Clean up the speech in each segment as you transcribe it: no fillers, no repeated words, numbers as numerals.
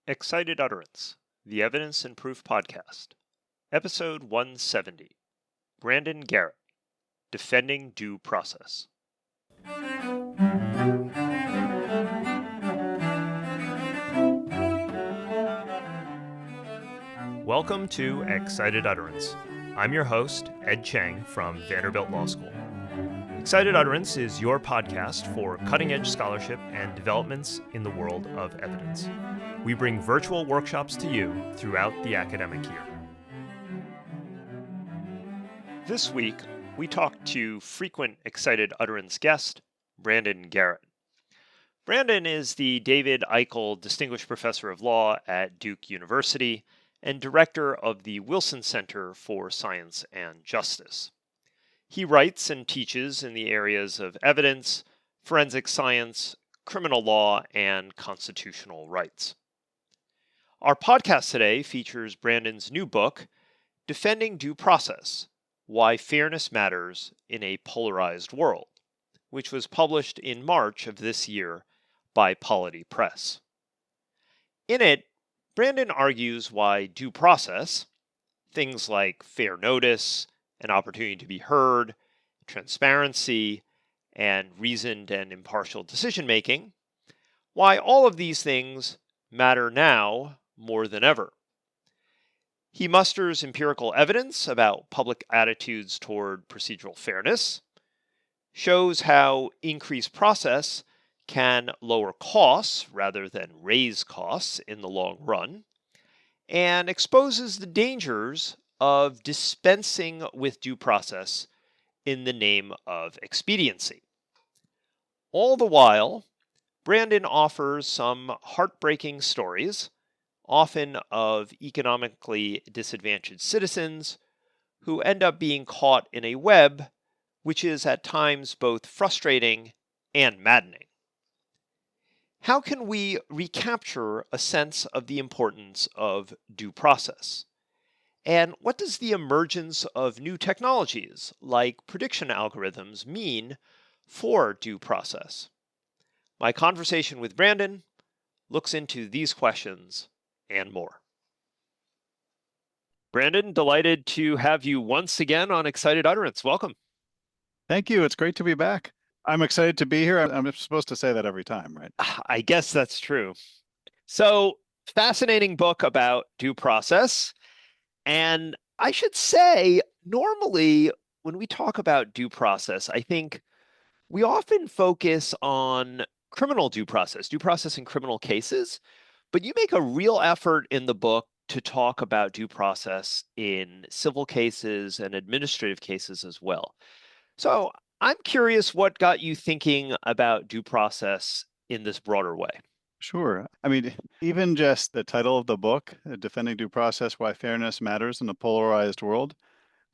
Excited Utterance, the Evidence and Proof Podcast, Episode 170, Brandon Garrett, Defending Due Process. Welcome to Excited Utterance. I'm your host, Ed Chang from Vanderbilt Law School. Excited Utterance is your podcast for cutting-edge scholarship and developments in the world of evidence. We bring virtual workshops to you throughout the academic year. This week, we talk to frequent Excited Utterance guest, Brandon Garrett. Brandon is the David Eichel Distinguished Professor of Law at Duke University and director of the Wilson Center for Science and Justice. He writes and teaches in the areas of evidence, forensic science, criminal law, and constitutional rights. Our podcast today features Brandon's new book, Defending Due Process: Why Fairness Matters in a Polarized World, which was published in March of this year by Polity Press. In it, Brandon argues why due process, things like fair notice, an opportunity to be heard, transparency, and reasoned and impartial decision-making, why all of these things matter now more than ever. He musters empirical evidence about public attitudes toward procedural fairness, shows how increased process can lower costs rather than raise costs in the long run, and exposes the dangers of dispensing with due process in the name of expediency. All the while, Brandon offers some heartbreaking stories, often of economically disadvantaged citizens who end up being caught in a web which is at times both frustrating and maddening. How can we recapture a sense of the importance of due process? And what does the emergence of new technologies like prediction algorithms mean for due process? My conversation with Brandon looks into these questions and more. Brandon, delighted to have you once again on Excited Utterance. Welcome. Thank you. It's great to be back. I'm excited to be here. I'm supposed to say that every time, right? I guess that's true. So, fascinating book about due process. And I should say, normally, when we talk about due process, I think we often focus on criminal due process in criminal cases, but you make a real effort in the book to talk about due process in civil cases and administrative cases as well. So I'm curious what got you thinking about due process in this broader way. Sure. I mean, even just the title of the book, Defending Due Process: Why Fairness Matters in a Polarized World,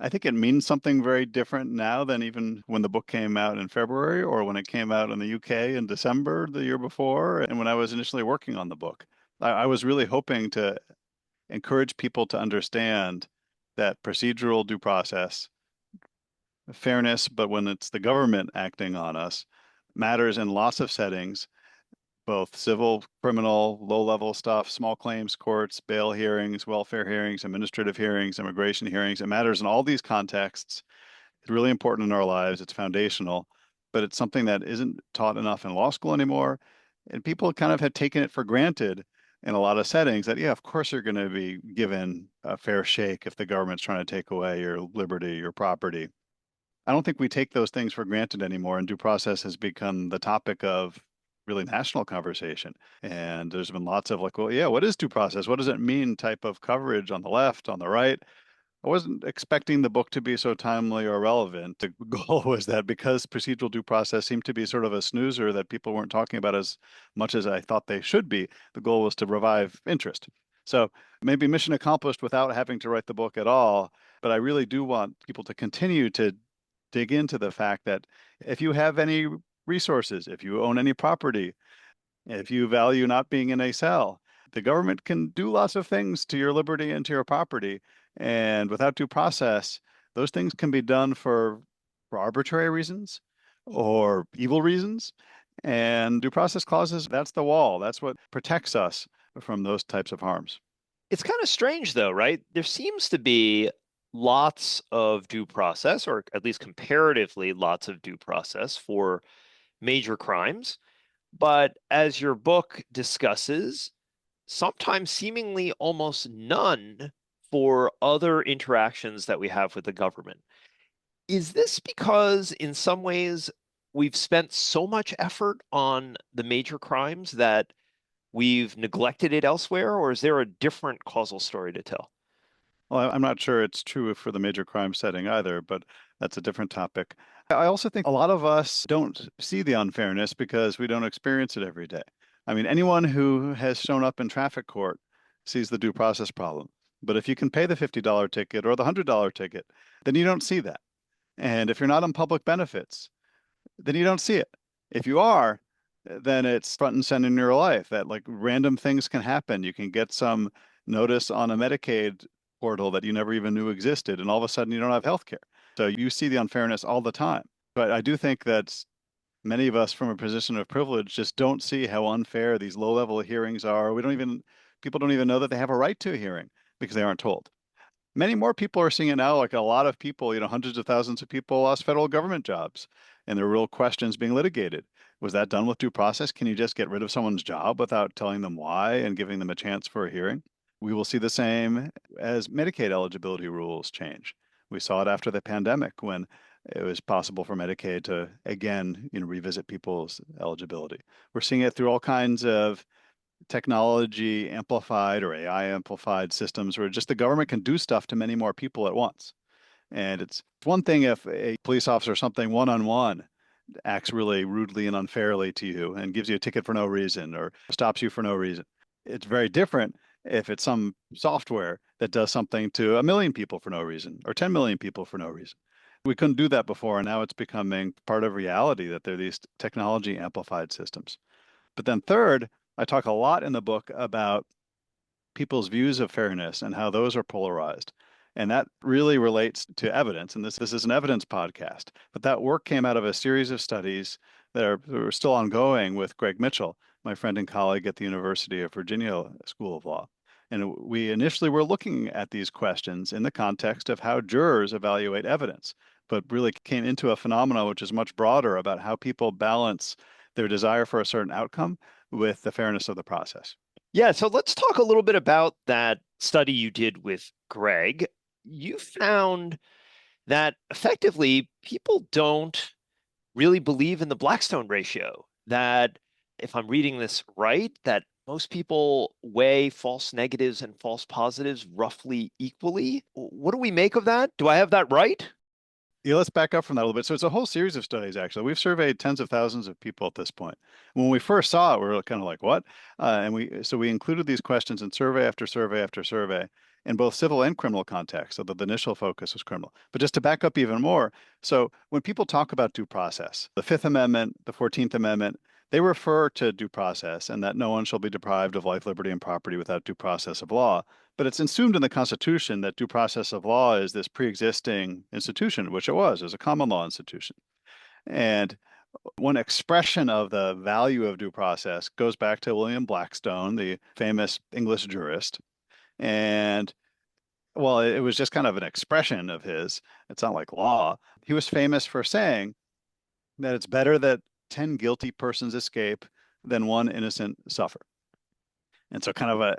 I think it means something very different now than even when the book came out in February or when it came out in the UK in December the year before, and when I was initially working on the book. I was really hoping to encourage people to understand that procedural due process, fairness, but when it's the government acting on us, matters in lots of settings, both civil, criminal, low-level stuff, small claims courts, bail hearings, welfare hearings, administrative hearings, immigration hearings. It matters in all these contexts. It's really important in our lives. It's foundational, but it's something that isn't taught enough in law school anymore. And people kind of have taken it for granted in a lot of settings that, yeah, of course you're going to be given a fair shake if the government's trying to take away your liberty, your property. I don't think we take those things for granted anymore, and due process has become the topic of really national conversation. And there's been lots of like, well, yeah, what is due process? What does it mean type of coverage on the left, on the right? I wasn't expecting the book to be so timely or relevant. The goal was that because procedural due process seemed to be sort of a snoozer that people weren't talking about as much as I thought they should be, the goal was to revive interest. So maybe mission accomplished without having to write the book at all. But I really do want people to continue to dig into the fact that if you have any resources, if you own any property, if you value not being in a cell, the government can do lots of things to your liberty and to your property. And without due process, those things can be done for arbitrary reasons or evil reasons. And due process clauses, that's the wall. That's what protects us from those types of harms. It's kind of strange, though, right? There seems to be lots of due process, or at least comparatively lots of due process for major crimes. But as your book discusses, sometimes seemingly almost none for other interactions that we have with the government. Is this because, in some ways, we've spent so much effort on the major crimes that we've neglected it elsewhere, or is there a different causal story to tell? Well, I'm not sure it's true for the major crime setting either, but that's a different topic. I also think a lot of us don't see the unfairness because we don't experience it every day. I mean, anyone who has shown up in traffic court sees the due process problem. But if you can pay the $50 ticket or the $100 ticket, then you don't see that. And if you're not on public benefits, then you don't see it. If you are, then it's front and center in your life that like random things can happen. You can get some notice on a Medicaid portal that you never even knew existed, and all of a sudden you don't have health care. So you see the unfairness all the time. But I do think that many of us from a position of privilege just don't see how unfair these low-level hearings are. People don't even know that they have a right to a hearing because they aren't told. Many more people are seeing it now. Like a lot of people, hundreds of thousands of people lost federal government jobs, and there are real questions being litigated. Was that done with due process? Can you just get rid of someone's job without telling them why and giving them a chance for a hearing? We will see the same as Medicaid eligibility rules change. We saw it after the pandemic when it was possible for Medicaid to again, revisit people's eligibility. We're seeing it through all kinds of technology amplified or AI amplified systems where just the government can do stuff to many more people at once. And it's one thing if a police officer or something one-on-one acts really rudely and unfairly to you and gives you a ticket for no reason or stops you for no reason. It's very different if it's some software that does something to 1 million people for no reason or 10 million people for no reason. We couldn't do that before, and now it's becoming part of reality that there are these technology amplified systems. But then third, I talk a lot in the book about people's views of fairness and how those are polarized. And that really relates to evidence. And this is an evidence podcast. But that work came out of a series of studies that are still ongoing with Greg Mitchell, my friend and colleague at the University of Virginia School of Law. And we initially were looking at these questions in the context of how jurors evaluate evidence, but really came into a phenomenon which is much broader about how people balance their desire for a certain outcome with the fairness of the process. Yeah, so let's talk a little bit about that study you did with Greg. You found that effectively people don't really believe in the Blackstone ratio, that if I'm reading this right, that most people weigh false negatives and false positives roughly equally. What do we make of that? Do I have that right? Yeah, let's back up from that a little bit. So it's a whole series of studies, actually. We've surveyed tens of thousands of people at this point. When we first saw it, we were kind of like, what? And we included these questions in survey after survey after survey in both civil and criminal contexts. So the initial focus was criminal. But just to back up even more, so when people talk about due process, the Fifth Amendment, the 14th Amendment, they refer to due process and that no one shall be deprived of life, liberty, and property without due process of law. But it's assumed in the Constitution that due process of law is this pre-existing institution, which it was a common law institution. And one expression of the value of due process goes back to William Blackstone, the famous English jurist. And well, it was just kind of an expression of his. It's not like law. He was famous for saying that it's better that 10 guilty persons escape than one innocent suffer. And so kind of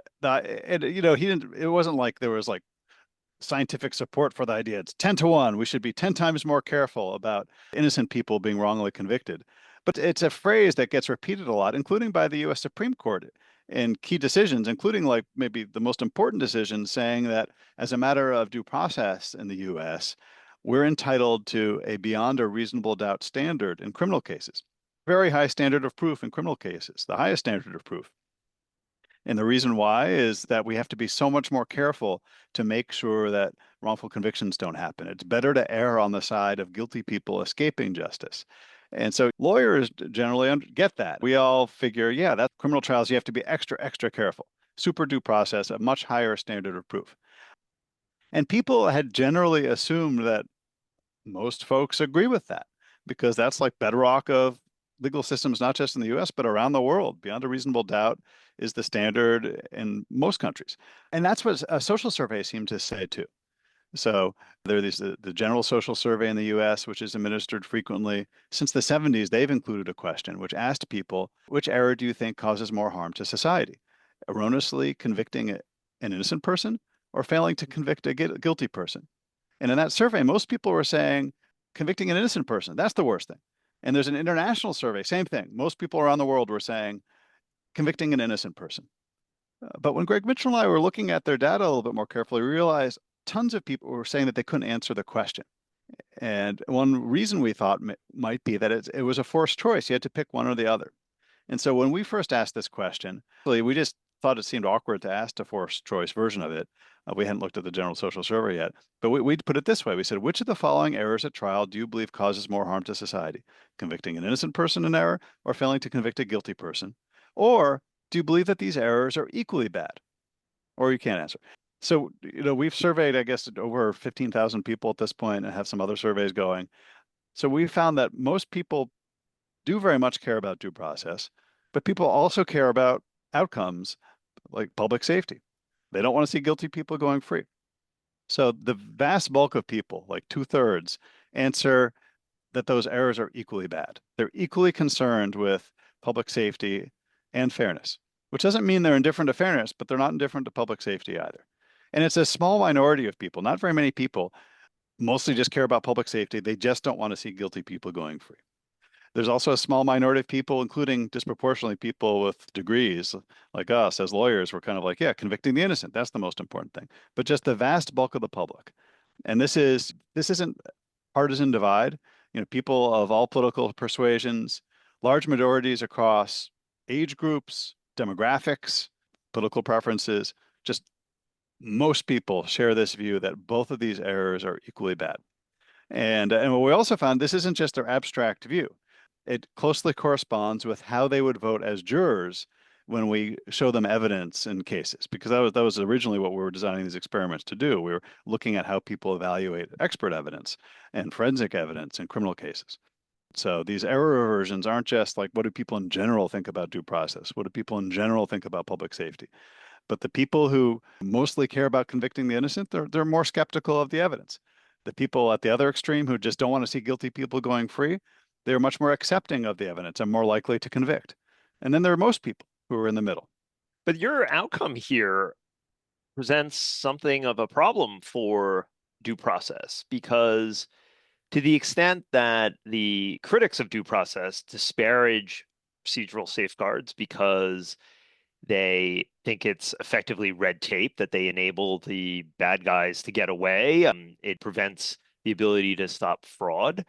he didn't, it wasn't like there was like scientific support for the idea. It's 10 to 1. We should be 10 times more careful about innocent people being wrongly convicted. But it's a phrase that gets repeated a lot, including by the US Supreme Court in key decisions, including like maybe the most important decision saying that as a matter of due process in the US, we're entitled to a beyond a reasonable doubt standard in criminal cases. Very high standard of proof in criminal cases, the highest standard of proof. And the reason why is that we have to be so much more careful to make sure that wrongful convictions don't happen. It's better to err on the side of guilty people escaping justice. And so lawyers generally get that. We all figure, yeah, that's criminal trials, you have to be extra, extra careful. Super due process, a much higher standard of proof. And people had generally assumed that most folks agree with that because that's like bedrock of legal systems, not just in the US, but around the world. Beyond a reasonable doubt is the standard in most countries. And that's what a social survey seemed to say too. So there are the General Social Survey in the US, which is administered frequently. Since the 70s, they've included a question which asked people, which error do you think causes more harm to society? Erroneously convicting an innocent person or failing to convict a guilty person? And in that survey, most people were saying convicting an innocent person, that's the worst thing. And there's an international survey, same thing. Most people around the world were saying convicting an innocent person. But when Greg Mitchell and I were looking at their data a little bit more carefully, we realized tons of people were saying that they couldn't answer the question. And one reason we thought might be that it was a forced choice. You had to pick one or the other. And so when we first asked this question, really, we just thought it seemed awkward to ask a forced choice version of it. We hadn't looked at the General Social Survey yet, but we put it this way. We said, which of the following errors at trial do you believe causes more harm to society? Convicting an innocent person in error or failing to convict a guilty person? Or do you believe that these errors are equally bad? Or you can't answer. So, we've surveyed, I guess, over 15,000 people at this point and have some other surveys going. So we found that most people do very much care about due process, but people also care about outcomes like public safety. They don't want to see guilty people going free. So the vast bulk of people, like 2/3, answer that those errors are equally bad. They're equally concerned with public safety and fairness, which doesn't mean they're indifferent to fairness, but they're not indifferent to public safety either. And it's a small minority of people, not very many people, mostly just care about public safety. They just don't want to see guilty people going free. There's also a small minority of people, including disproportionately people with degrees like us as lawyers, we're kind of like, yeah, convicting the innocent. That's the most important thing. But just the vast bulk of the public. And this isn't partisan divide. People of all political persuasions, large majorities across age groups, demographics, political preferences, just most people share this view that both of these errors are equally bad. And what we also found, this isn't just their abstract view. It closely corresponds with how they would vote as jurors when we show them evidence in cases, because that was originally what we were designing these experiments to do. We were looking at how people evaluate expert evidence and forensic evidence in criminal cases. So these error aversions aren't just like, what do people in general think about due process? What do people in general think about public safety? But the people who mostly care about convicting the innocent, they're more skeptical of the evidence. The people at the other extreme who just don't want to see guilty people going free, they're much more accepting of the evidence and more likely to convict. And then there are most people who are in the middle. But your outcome here presents something of a problem for due process because to the extent that the critics of due process disparage procedural safeguards because they think it's effectively red tape that they enable the bad guys to get away. It prevents the ability to stop fraud.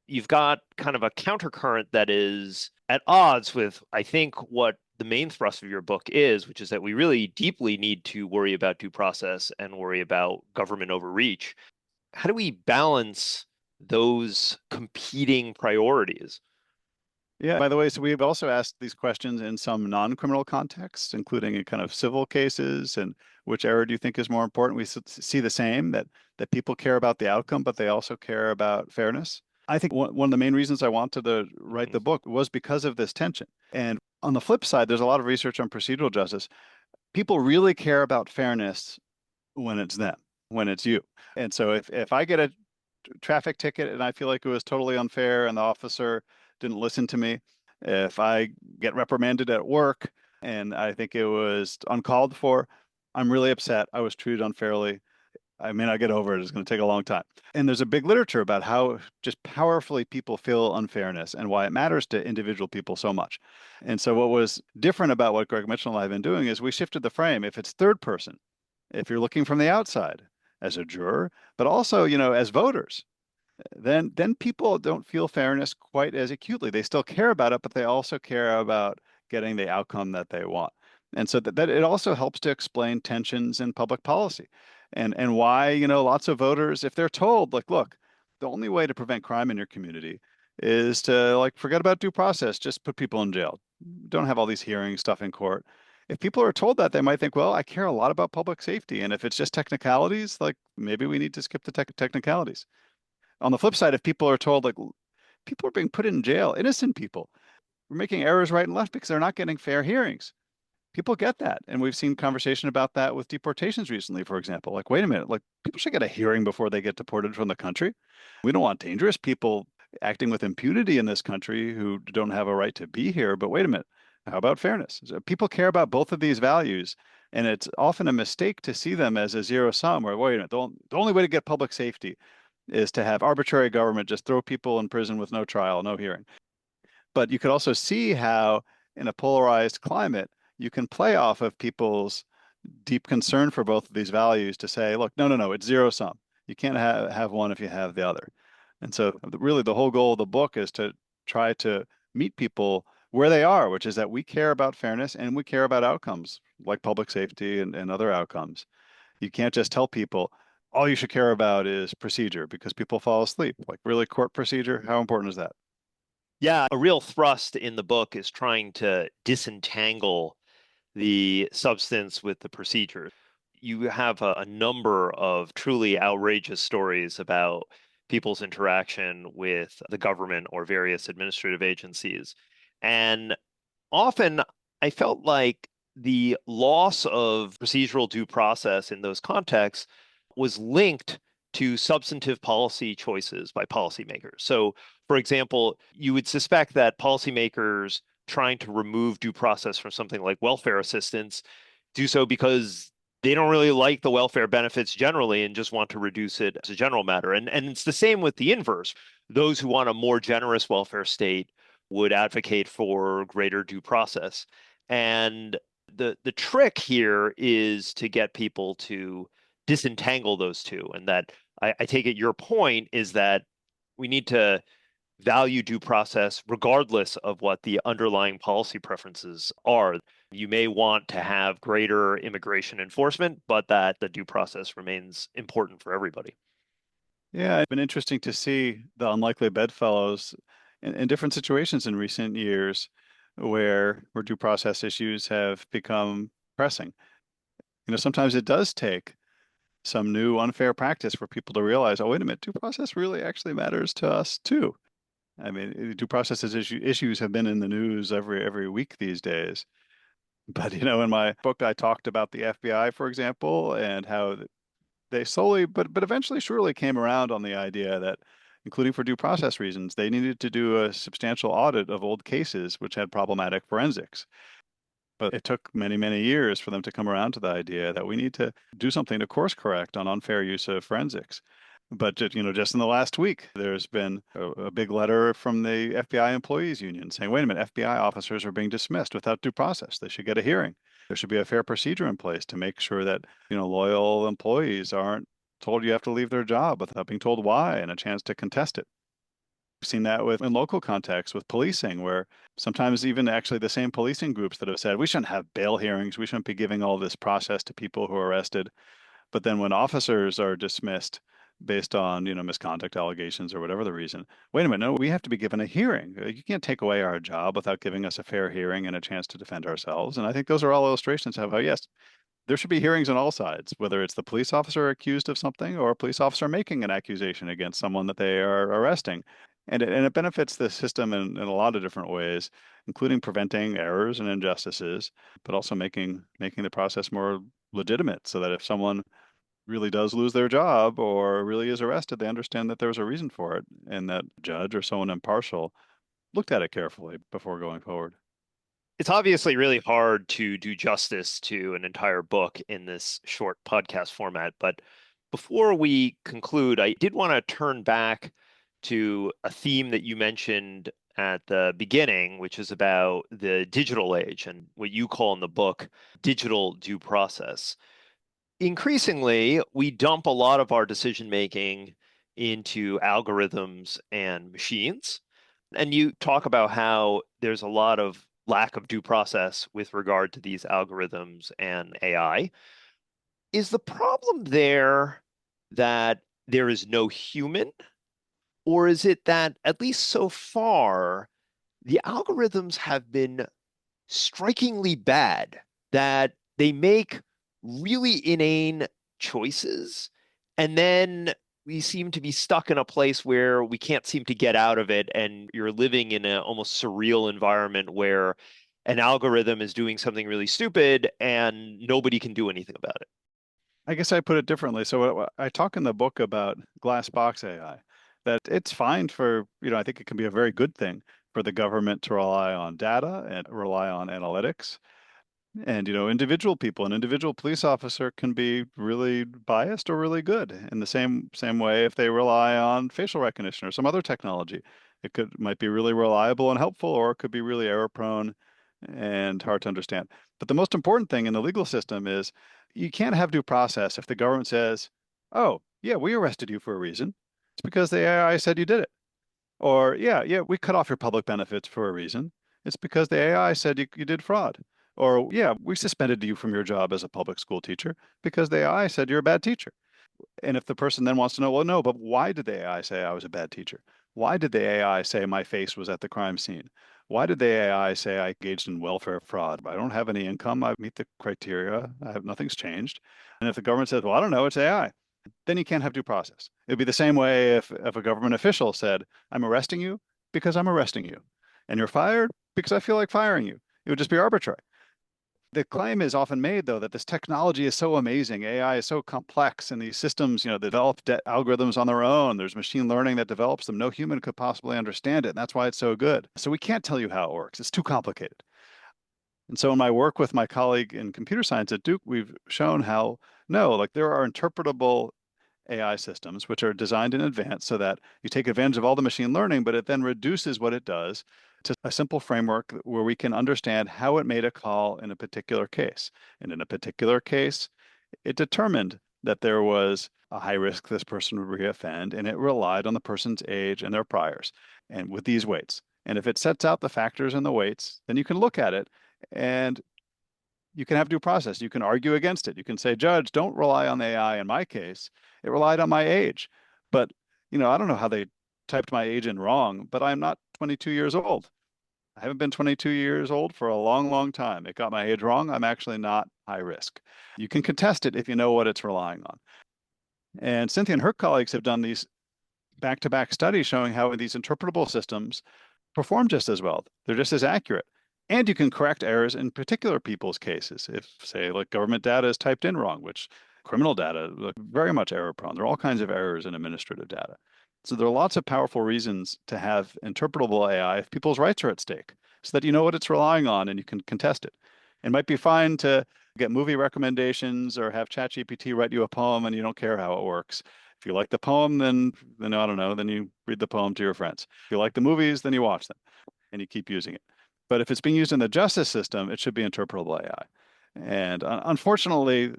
You've got kind of a countercurrent that is at odds with, I think, what the main thrust of your book is, which is that we really deeply need to worry about due process and worry about government overreach. How do we balance those competing priorities? Yeah, by the way, so we've also asked these questions in some non-criminal contexts, including in kind of civil cases. And which error do you think is more important? We see the same, that people care about the outcome, but they also care about fairness. I think one of the main reasons I wanted to write the book was because of this tension. And on the flip side, there's a lot of research on procedural justice. People really care about fairness when it's them, when it's you. And so if I get a traffic ticket and I feel like it was totally unfair and the officer didn't listen to me, if I get reprimanded at work and I think it was uncalled for, I'm really upset. I was treated unfairly. I may not get over it. It's going to take a long time. And there's a big literature about how just powerfully people feel unfairness and why it matters to individual people so much. And so what was different about what Greg Mitchell and I have been doing is we shifted the frame. If it's third person, if you're looking from the outside as a juror, but also, as voters, then people don't feel fairness quite as acutely. They still care about it, but they also care about getting the outcome that they want. And so that it also helps to explain tensions in public policy and why, lots of voters, if they're told, like, look, the only way to prevent crime in your community is to like forget about due process, just put people in jail. Don't have all these hearing stuff in court. If people are told that, they might think, well, I care a lot about public safety. And if it's just technicalities, like maybe we need to skip the technicalities. On the flip side, if people are told like People are being put in jail, innocent people. We're making errors right and left because they're not getting fair hearings. People get that. And we've seen conversation about that with deportations recently, for example. Like, wait a minute, like people should get a hearing before they get deported from the country. We don't want dangerous people acting with impunity in this country who don't have a right to be here. But wait a minute, how about fairness? So people care about both of these values. And it's often a mistake to see them as a zero sum, where, wait a minute, the only way to get public safety is to have arbitrary government just throw people in prison with no trial, no hearing. But you could also see how, in a polarized climate, you can play off of people's deep concern for both of these values to say, look, no, no, no, it's zero sum. You can't have one if you have the other. And so, really, the whole goal of the book is to try to meet people where they are, which is that we care about fairness and we care about outcomes like public safety and other outcomes. You can't just tell people all you should care about is procedure because people fall asleep. Like, really, court procedure, how important is that? Yeah, a real thrust in the book is trying to disentangle the substance with the procedure. You have a number of truly outrageous stories about people's interaction with the government or various administrative agencies. And often I felt like the loss of procedural due process in those contexts was linked to substantive policy choices by policymakers. So, for example, you would suspect that policymakers trying to remove due process from something like welfare assistance do so because they don't really like the welfare benefits generally and just want to reduce it as a general matter. And it's the same with the inverse. Those who want a more generous welfare state would advocate for greater due process. And the trick here is to get people to disentangle those two. And that I take it your point is that we need to value due process regardless of what the underlying policy preferences are. You may want to have greater immigration enforcement, but that the due process remains important for everybody. Yeah, it's been interesting to see the unlikely bedfellows in different situations in recent years where due process issues have become pressing. Sometimes it does take some new unfair practice for people to realize, oh, wait a minute, due process really actually matters to us too. I mean, due process issues have been in the news every week these days. But in my book, I talked about the FBI, for example, and how they slowly, but eventually, surely came around on the idea that, including for due process reasons, they needed to do a substantial audit of old cases which had problematic forensics. But it took many, many years for them to come around to the idea that we need to do something to course correct on unfair use of forensics. But just in the last week, there's been a big letter from the FBI employees union saying, wait a minute, FBI officers are being dismissed without due process. They should get a hearing. There should be a fair procedure in place to make sure that, loyal employees aren't told you have to leave their job without being told why and a chance to contest it. We've seen that in local contexts with policing, where sometimes even actually the same policing groups that have said we shouldn't have bail hearings, we shouldn't be giving all this process to people who are arrested. But then when officers are dismissed based on, misconduct allegations or whatever the reason, wait a minute, no, we have to be given a hearing. You can't take away our job without giving us a fair hearing and a chance to defend ourselves. And I think those are all illustrations of how, yes, there should be hearings on all sides, whether it's the police officer accused of something or a police officer making an accusation against someone that they are arresting. And it benefits the system in a lot of different ways, including preventing errors and injustices, but also making the process more legitimate so that if someone really does lose their job or really is arrested, they understand that there was a reason for it and that judge or someone impartial looked at it carefully before going forward. It's obviously really hard to do justice to an entire book in this short podcast format, but before we conclude, I did want to turn back to a theme that you mentioned at the beginning, which is about the digital age and what you call in the book digital due process. Increasingly, we dump a lot of our decision making into algorithms and machines. And you talk about how there's a lot of lack of due process with regard to these algorithms and AI. Is the problem there that there is no human, or is it that, at least so far, the algorithms have been strikingly bad, that they make really inane choices and then we seem to be stuck in a place where we can't seem to get out of it, and you're living in an almost surreal environment where an algorithm is doing something really stupid and nobody can do anything about it. I guess I put it differently. So I talk in the book about glass box AI, that it's fine for, I think it can be a very good thing for the government to rely on data and rely on analytics. And, individual people, an individual police officer can be really biased or really good in the same way if they rely on facial recognition or some other technology. Might be really reliable and helpful, or it could be really error prone and hard to understand. But the most important thing in the legal system is you can't have due process if the government says, "Oh, yeah, we arrested you for a reason. It's because the AI said you did it." Or, yeah, we cut off your public benefits for a reason. It's because the AI said you did fraud. Or, yeah, we suspended you from your job as a public school teacher because the AI said you're a bad teacher. And if the person then wants to know, well, no, but why did the AI say I was a bad teacher? Why did the AI say my face was at the crime scene? Why did the AI say I engaged in welfare fraud? I don't have any income. I meet the criteria. Nothing's changed. And if the government says, well, I don't know, it's AI, then you can't have due process. It would be the same way if a government official said, I'm arresting you because I'm arresting you, and you're fired because I feel like firing you. It would just be arbitrary. The claim is often made, though, that this technology is so amazing, AI is so complex, and these systems, develop algorithms on their own. There's machine learning that develops them. No human could possibly understand it, and that's why it's so good. So we can't tell you how it works. It's too complicated. And so in my work with my colleague in computer science at Duke, we've shown how, no, like there are interpretable AI systems, which are designed in advance so that you take advantage of all the machine learning, but it then reduces what it does to a simple framework where we can understand how it made a call in a particular case. And in a particular case, it determined that there was a high risk this person would reoffend, and it relied on the person's age and their priors, and with these weights. And if it sets out the factors and the weights, then you can look at it and you can have due process. You can argue against it. You can say, Judge, don't rely on the AI in my case. It relied on my age. But, I don't know how they typed my age in wrong, but I'm not 22 years old. I haven't been 22 years old for a long, long time. It got my age wrong. I'm actually not high risk. You can contest it if you know what it's relying on. And Cynthia and her colleagues have done these back-to-back studies showing how these interpretable systems perform just as well. They're just as accurate. And you can correct errors in particular people's cases. If, say, like government data is typed in wrong, which criminal data, very much error prone. There are all kinds of errors in administrative data. So there are lots of powerful reasons to have interpretable AI if people's rights are at stake, so that you know what it's relying on and you can contest it. It might be fine to get movie recommendations or have ChatGPT write you a poem and you don't care how it works. If you like the poem, then I don't know, then you read the poem to your friends. If you like the movies, then you watch them and you keep using it. But if it's being used in the justice system, it should be interpretable AI. And unfortunately,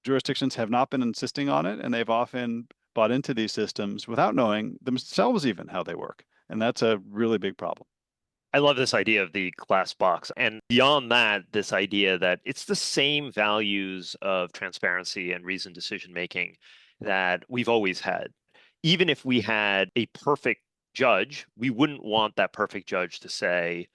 jurisdictions have not been insisting on it, and they've often bought into these systems without knowing themselves even how they work. And that's a really big problem. I love this idea of the glass box. And beyond that, this idea that it's the same values of transparency and reasoned decision making that we've always had. Even if we had a perfect judge, we wouldn't want that perfect judge to say,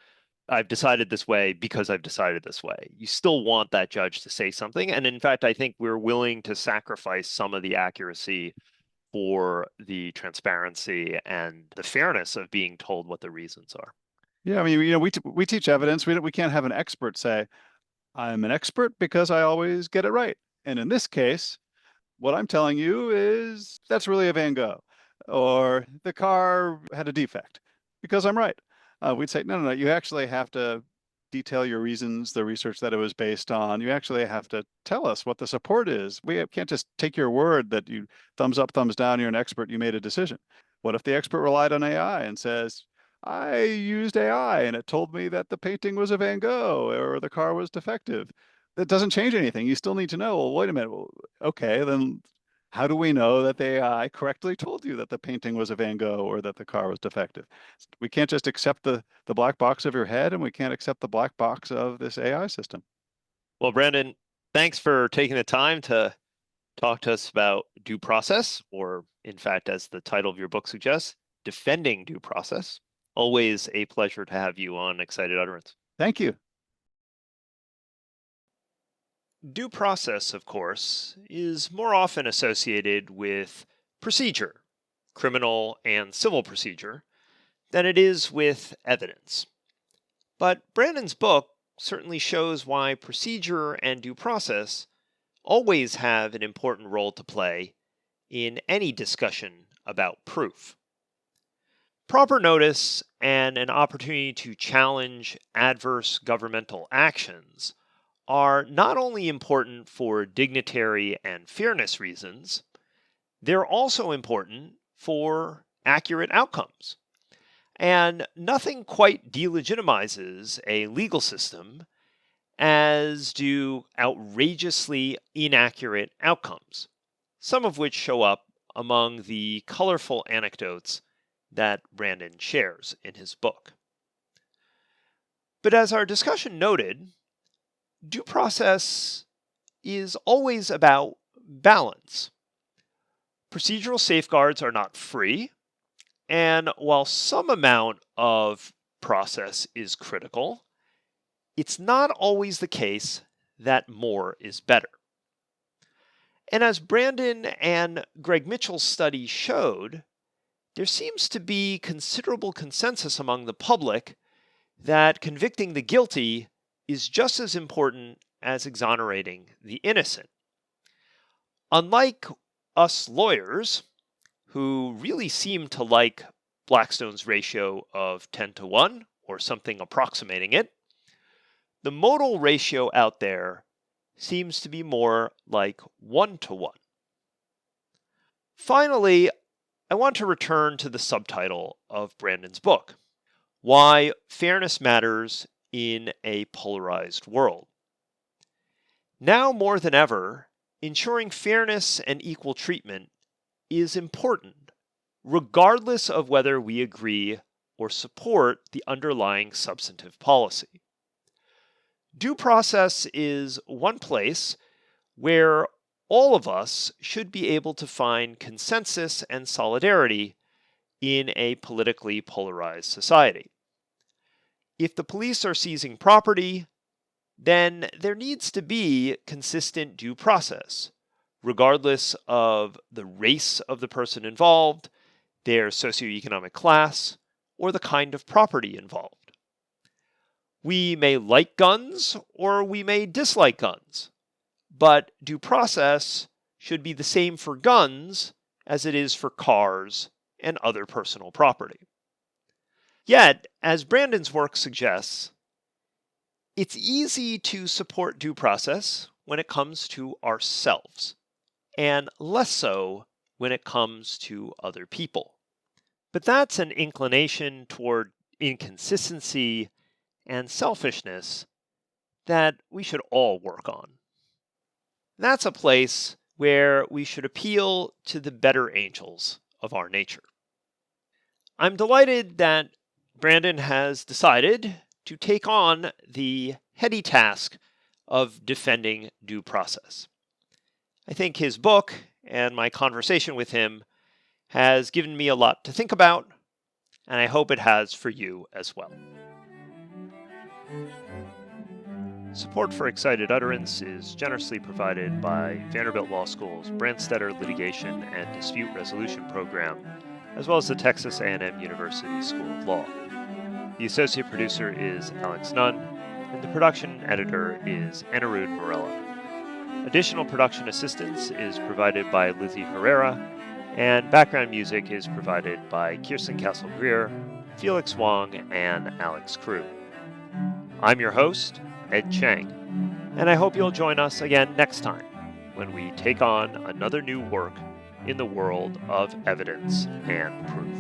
I've decided this way because I've decided this way. You still want that judge to say something. And in fact, I think we're willing to sacrifice some of the accuracy for the transparency and the fairness of being told what the reasons are. Yeah, I mean, we teach evidence. We can't have an expert say, I'm an expert because I always get it right. And in this case, what I'm telling you is that's really a Van Gogh, or the car had a defect because I'm right. We'd say, no, no, no, you actually have to detail your reasons, the research that it was based on. You actually have to tell us what the support is. We can't just take your word that you thumbs up, thumbs down, you're an expert, you made a decision. What if the expert relied on AI and says, I used AI and it told me that the painting was a Van Gogh or the car was defective? That doesn't change anything. You still need to know, well, wait a minute. Well, okay, then how do we know that the AI correctly told you that the painting was a Van Gogh or that the car was defective? We can't just accept the black box of your head, and we can't accept the black box of this AI system. Well, Brandon, thanks for taking the time to talk to us about due process, or in fact, as the title of your book suggests, defending due process. Always a pleasure to have you on Excited Utterance. Thank you. Due process, of course, is more often associated with procedure, criminal and civil procedure, than it is with evidence. But Brandon's book certainly shows why procedure and due process always have an important role to play in any discussion about proof. Proper notice and an opportunity to challenge adverse governmental actions are not only important for dignitary and fairness reasons, they're also important for accurate outcomes. And nothing quite delegitimizes a legal system as do outrageously inaccurate outcomes, some of which show up among the colorful anecdotes that Brandon shares in his book. But as our discussion noted, due process is always about balance. Procedural safeguards are not free, and while some amount of process is critical, it's not always the case that more is better. And as Brandon and Greg Mitchell's study showed, there seems to be considerable consensus among the public that convicting the guilty is just as important as exonerating the innocent. Unlike us lawyers, who really seem to like Blackstone's ratio of 10-1 or something approximating it, the modal ratio out there seems to be more like 1-1. Finally, I want to return to the subtitle of Brandon's book, Why Fairness Matters in a Polarized World. Now more than ever, ensuring fairness and equal treatment is important, regardless of whether we agree or support the underlying substantive policy. Due process is one place where all of us should be able to find consensus and solidarity in a politically polarized society. If the police are seizing property, then there needs to be consistent due process, regardless of the race of the person involved, their socioeconomic class, or the kind of property involved. We may like guns or we may dislike guns, but due process should be the same for guns as it is for cars and other personal property. Yet, as Brandon's work suggests, it's easy to support due process when it comes to ourselves, and less so when it comes to other people. But that's an inclination toward inconsistency and selfishness that we should all work on. That's a place where we should appeal to the better angels of our nature. I'm delighted that Brandon has decided to take on the heady task of defending due process. I think his book and my conversation with him has given me a lot to think about, and I hope it has for you as well. Support for Excited Utterance is generously provided by Vanderbilt Law School's Brandstetter Litigation and Dispute Resolution Program, as well as the Texas A&M University School of Law. The associate producer is Alex Nunn, and the production editor is Anirudh Morella. Additional production assistance is provided by Lizzie Herrera, and background music is provided by Kirsten Castle-Greer, Felix Wong, and Alex Crew. I'm your host, Ed Chang, and I hope you'll join us again next time when we take on another new work in the world of evidence and proof.